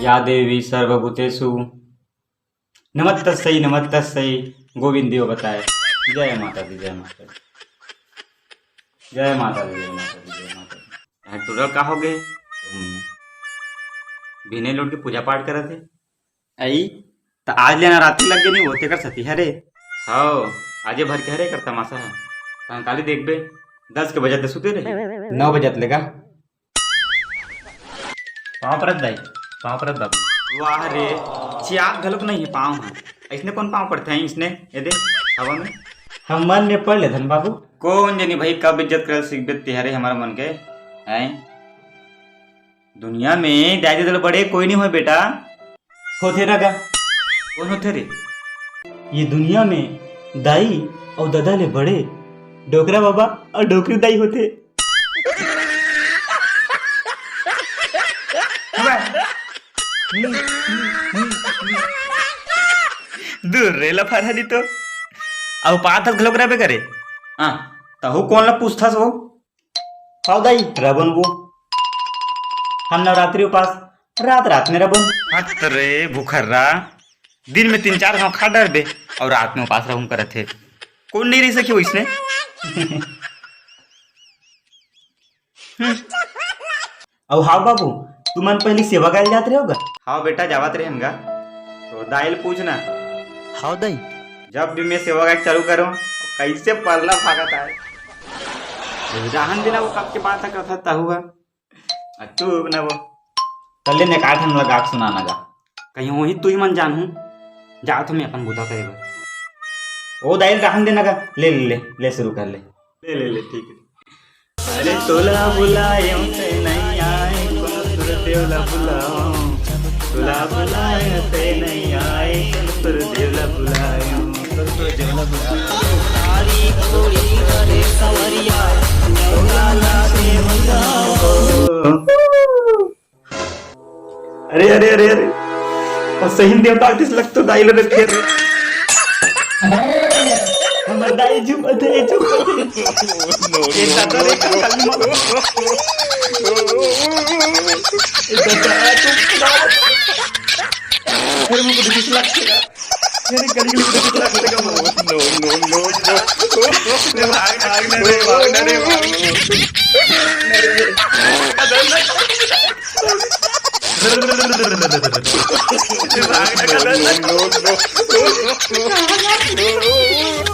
या देवी सर्वभूतेषु नमस्तस्यै नमस्तस्यै गोविंदेव बताए। जय माता दी जय माता दी जय माता दी जय माता दी जय माता दी। टूरल का हो गए बिने लोट के पूजा पाठ करे थे आई तो आज लेना रात्रि लग गई नहीं होते कर सती हरे हाँ आजे भर के हरे कर तमाशा है काली देख बे 10 के बजे सुते रहे 9 बजे लेगा पाँव परत दाई पाँव परत बाबू वाह रे चियाक घलुक नहीं है पाँव है इसने कौन पाँव पड़ते हैं इसने ये दे हवा में हम मन में पढ़ ले धन बाबू कौन जानी भाई कब इज्जत कर सीख तिहारे हमारा मन के हैं दुनिया में दादी दल बड़े कोई नहीं हो बेटा होते रगा कौन होते रे ये दुनिया में दाई और दादा ले बड़े डोकरा बाबा और डोकरी दाई होते दूर रे लफारी तो अब पात घलोक रहे करे हाँ तहु कौन ला पूछता सो हाउ दाई रबन वो हम नवरात्रि उपास रात रात में रबन रे भूखर्रा दिन में 3-4 घाव खा डर बे और रात में उपास रहूं करे थे कौन नहीं रह सके इसने अब हाँ बाबू तू मन पहले सेवा गायल जाते रहोगा हाँ बेटा जावत रहे हमगा तो दाइल पूछना हाँ दाई जब भी मैं सेवा गायल चालू करूं कैसे पल्ला भागता है राहन देना वो कब के बाद तक था हुआ तू ना वो तल्ले ने काट हम लगा सुनाना गा कहीं वही तू ही मन जानू जा तो मैं अपन बुधा करेगा ओ दाइल राहन देना का ले ले ले ले शुरू कर ले ले ले ले ठीक है अरे तोला बुलाए से नहीं आए देवला बुलाओ तोला बुलाए से नहीं आए सुर देवला बुलाओ सुर देवला बुलाओ सारी कोई करे सवरिया देवला से बुलाओ अरे अरे अरे अरे और सही देवता किस लग तो दाई ले फिर हमर दाई जुम दे नो ये दादा रे कल मत फिर मुझे कुछ लगेगा मेरी गली गली कुछ लगेगा नो नो नो नो भाग नो नो